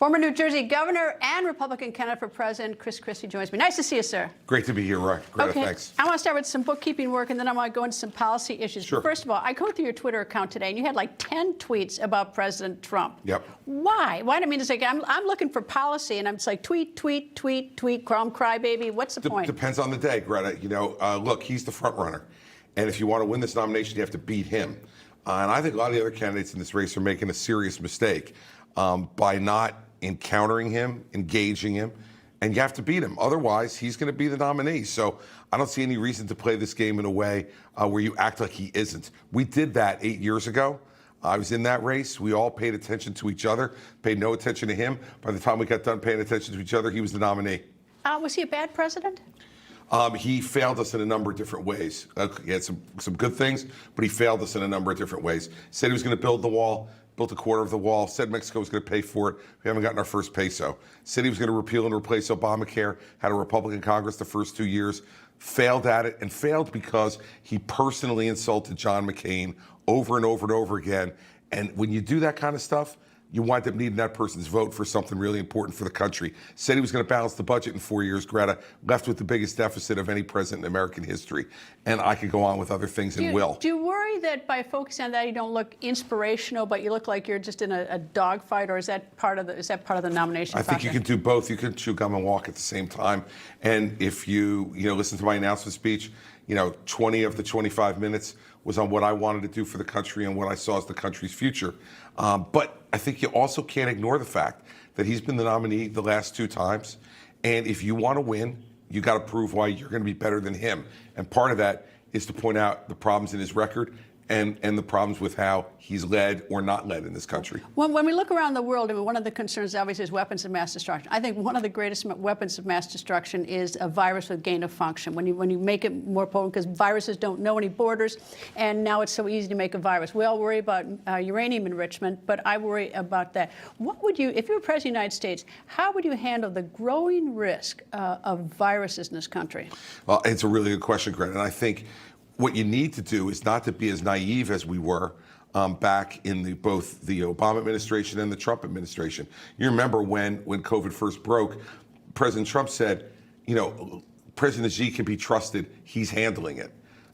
Former New Jersey governor and Republican candidate for president, Christie joins me. Nice to see you, sir. Great to be here, Greta. Okay. Thanks. I want to start with some bookkeeping work, and then I want to go into some policy issues. Sure. First of all, I go through your Twitter account today, and you had like 10 tweets about President Trump. Yep. Why? Why? I mean, it's like I'm looking for policy, and I'm just like tweet, tweet, tweet, tweet, crybaby. What's the point? Depends on the day, Greta. You know, look, he's the front runner, and if you want to win this nomination, you have to beat him. And I think a lot of the other candidates in this race are making a serious mistake by not encountering him, engaging him, and you have to beat him. Otherwise, he's going to be the nominee. So I don't see any reason to play this game in a way where you act like he isn't. We did that 8 years ago. I was in that race. We all paid attention to each other, paid no attention to him. By the time we got done paying attention to each other, he was the nominee. Was he a bad president? He failed us in a number of different ways. He had some good things, but he failed us in a number of different ways. Said he was going to build the wall, built a quarter of the wall, said Mexico was going to pay for it. We haven't gotten our first peso. Said he was going to repeal and replace Obamacare, had a Republican Congress the first 2 years, failed at it, and failed because he personally insulted John McCain over and over and over again. And when you do that kind of stuff, you wind up needing that person's vote for something really important for the country. Said he was going to balance the budget in 4 years, Greta, left with the biggest deficit of any president in American history. And I could go on with other things and will. Do you worry that by focusing on that, you don't look inspirational, but you look like you're just in a dogfight, or is that part of the nomination I think you can do both. You can chew gum and walk at the same time. And if you listen to my announcement speech, 20 of the 25 minutes was on what I wanted to do for the country and what I saw as the country's future. But I think you also can't ignore the fact that he's been the nominee the last 2 times. And if you want to win, you got to prove why you're going to be better than him. And part of that is to point out the problems in his record and the problems with how he's led or not led in this country. When we look around the world, I mean, one of the concerns obviously is weapons of mass destruction. I think one of the greatest weapons of mass destruction is a virus with gain of function. When you make it more potent, because viruses don't know any borders, and now it's so easy to make a virus. We all worry about uranium enrichment, but I worry about that. What would you, if you were president of the United States, how would you handle the growing risk of viruses in this country? Well, it's a really good question, Greta, and I think what you need to do is not to be as naive as we were back in both the Obama administration and the Trump administration. You remember when COVID first broke, President Trump said, President Xi can be trusted. He's handling it.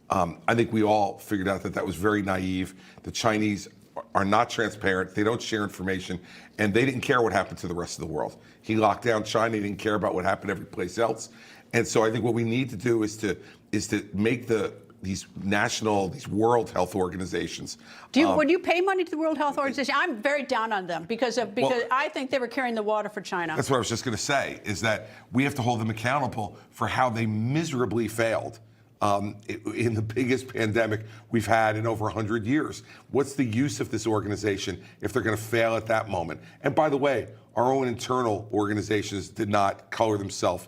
I think we all figured out that that was very naive. The Chinese are not transparent. They don't share information, and they didn't care what happened to the rest of the world. He locked down China. He didn't care about what happened every place else. And so I think what we need to do is to make these world health organizations. Would you pay money to the World Health Organization? I'm very down on them because I think they were carrying the water for China. That's what I was just going to say, is that we have to hold them accountable for how they miserably failed in the biggest pandemic we've had in over 100 years. What's the use of this organization if they're going to fail at that moment? And by the way, our own internal organizations did not color themselves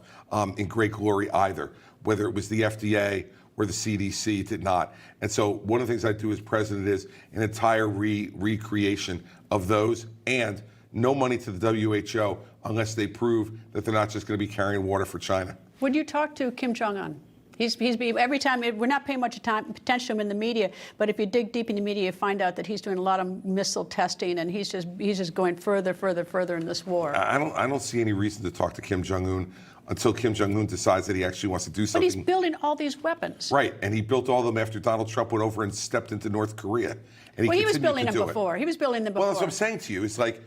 in great glory either, whether it was the FDA or the CDC did not. And so one of the things I do as president is an entire recreation of those, and no money to the WHO unless they prove that they're not just going to be carrying water for China. Would you talk to Kim Jong-un? He's every time, we're not paying much attention to him in the media, but if you dig deep in the media, you find out that he's doing a lot of missile testing, and he's just going further in this war. I don't see any reason to talk to Kim Jong-un until Kim Jong-un decides that he actually wants to do something. But he's building all these weapons. Right, and he built all of them after Donald Trump went over and stepped into North Korea. And he was building them before. He was building them before. Well, that's what I'm saying to you. It's like...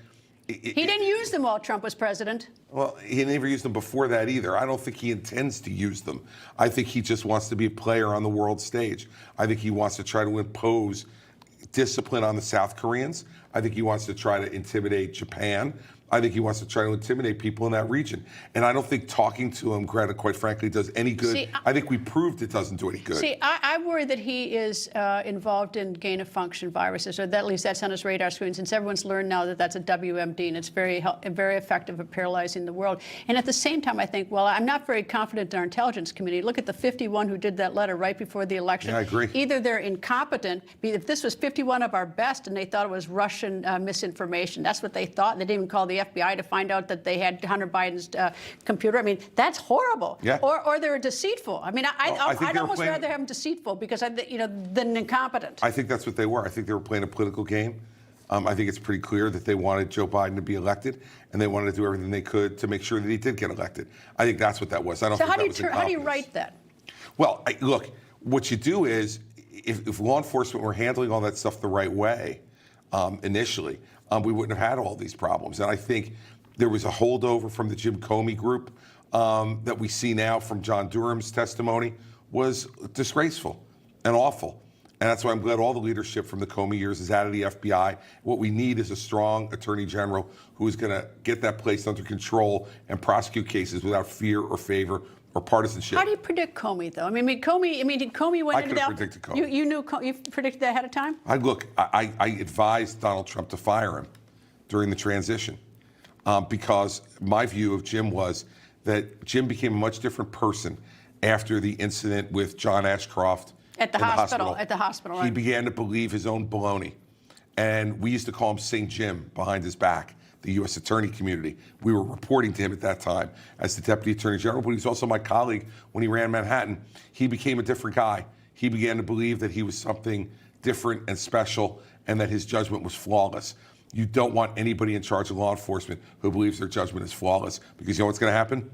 He didn't use them while Trump was president. Well, he never used them before that either. I don't think he intends to use them. I think he just wants to be a player on the world stage. I think he wants to try to impose discipline on the South Koreans. I think he wants to try to intimidate Japan. I think he wants to try to intimidate people in that region. And I don't think talking to him, Greta, quite frankly, does any good. See, I think we proved it doesn't do any good. See, I worry that he is involved in gain-of-function viruses, or at least that's on his radar screen, since everyone's learned now that that's a WMD, and it's very effective at paralyzing the world. And at the same time, I think, well, I'm not very confident in our intelligence community. Look at the 51 who did that letter right before the election. Yeah, I agree. Either they're incompetent, if this was 51 of our best and they thought it was Russian misinformation, that's what they thought, and they didn't even call the FBI to find out that they had Hunter Biden's computer. I mean, that's horrible. Yeah. Or they're deceitful. I mean, I'd almost rather have them deceitful because than incompetent. I think that's what they were. I think they were playing a political game. I think it's pretty clear that they wanted Joe Biden to be elected, and they wanted to do everything they could to make sure that he did get elected. I think that's what that was. I don't So think that was how do you incompetence. write that? Well, look, what you do is, if law enforcement were handling all that stuff the right way initially, we wouldn't have had all these problems. And I think there was a holdover from the Jim Comey group that we see now from John Durham's testimony was disgraceful and awful. And that's why I'm glad all the leadership from the Comey years is out of the FBI. What we need is a strong attorney general who is going to get that place under control and prosecute cases without fear or favor or partisanship. How do you predict Comey, though? Did Comey went I into could have predicted Comey. You predicted that ahead of time? I advised Donald Trump to fire him during the transition because my view of Jim was that Jim became a much different person after the incident with John Ashcroft. At the hospital. At the hospital, right. He began to believe his own baloney. And we used to call him St. Jim behind his back, the U.S. attorney community. We were reporting to him at that time as the deputy attorney general, but he was also my colleague when he ran Manhattan. He became a different guy. He began to believe that he was something different and special and that his judgment was flawless. You don't want anybody in charge of law enforcement who believes their judgment is flawless, because you know what's going to happen?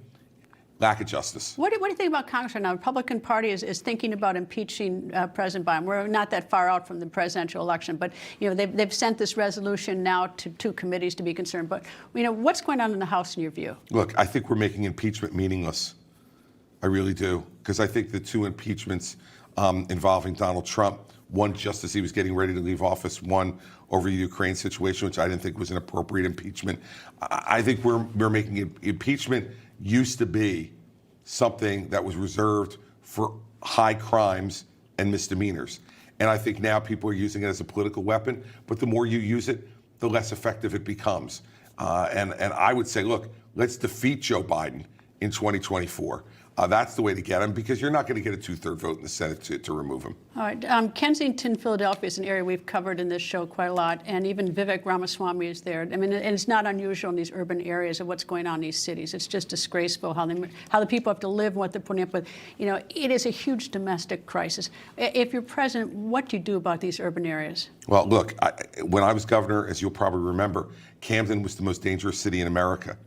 Lack of justice. What do you think about Congress right now? The Republican Party is thinking about impeaching President Biden. We're not that far out from the presidential election, but they've sent this resolution now to two committees to be concerned. But what's going on in the House in your view? Look, I think we're making impeachment meaningless. I really do, because I think the two impeachments involving Donald Trump, one just as he was getting ready to leave office, one over the Ukraine situation, which I didn't think was an appropriate impeachment. I think we're making impeachment used to be something that was reserved for high crimes and misdemeanors. And I think now people are using it as a political weapon, but the more you use it, the less effective it becomes. And I would say, look, let's defeat Joe Biden in 2024. That's the way to get him, because you're not going to get a 2/3 vote in the Senate to remove him. All right. Kensington, Philadelphia is an area we've covered in this show quite a lot, and even Vivek Ramaswamy is there. And it's not unusual in these urban areas of what's going on in these cities. It's just disgraceful how the people have to live, what they're putting up with. It is a huge domestic crisis. If you're president, what do you do about these urban areas? Well, look, when I was governor, as you'll probably remember, Camden was the most dangerous city in America.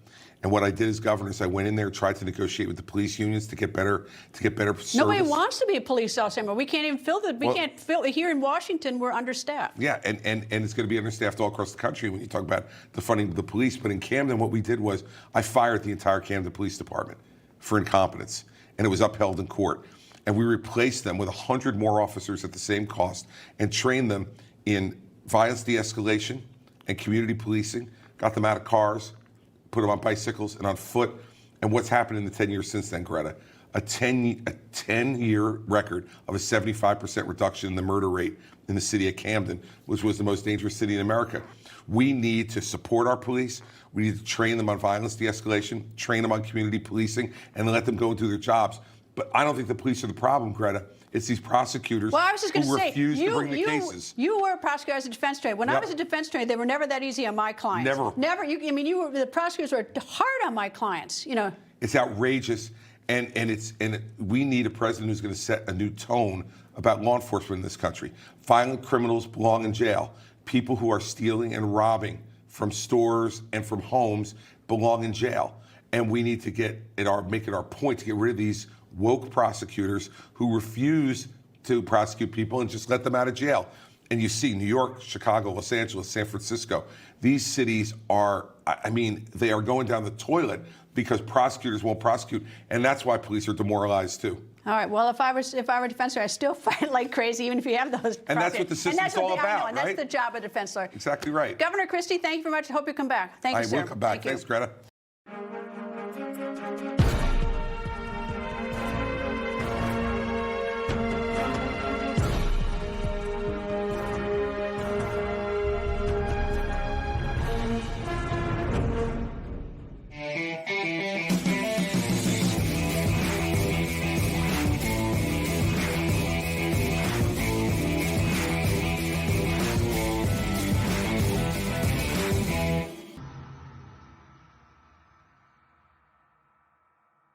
And what I did as governor is I went in there, tried to negotiate with the police unions to get better service. Nobody wants to be a police officer anymore. We can't even can't fill here in Washington. We're understaffed. Yeah, and it's going to be understaffed all across the country when you talk about the funding of the police. But in Camden, what we did was I fired the entire Camden Police Department for incompetence, and it was upheld in court. And we replaced them with 100 more officers at the same cost and trained them in violence de-escalation and community policing, got them out of cars, put them on bicycles and on foot. And what's happened in the 10 years since then, Greta? A 10-year record of a 75% reduction in the murder rate in the city of Camden, which was the most dangerous city in America. We need to support our police. We need to train them on violence de-escalation, train them on community policing, and let them go and do their jobs. But I don't think the police are the problem, Greta. It's these prosecutors who refuse to bring the cases. You were a prosecutor as a defense attorney. When I was a defense attorney, they were never that easy on my clients. Never. The prosecutors were hard on my clients. It's outrageous, and we need a president who's going to set a new tone about law enforcement in this country. Violent criminals belong in jail. People who are stealing and robbing from stores and from homes belong in jail. And we need to make it our point to get rid of these woke prosecutors who refuse to prosecute people and just let them out of jail. And you see New York, Chicago, Los Angeles, San Francisco. These cities are, they are going down the toilet because prosecutors won't prosecute. And that's why police are demoralized too. All right. Well, if I were a defense lawyer, I'd still fight like crazy, even if you have those. And that's what the system's all about, and that's the job of a defense lawyer. Exactly right. Governor Christie, thank you very much. I hope you come back. Thank you, sir. I will come back. Thanks, Greta.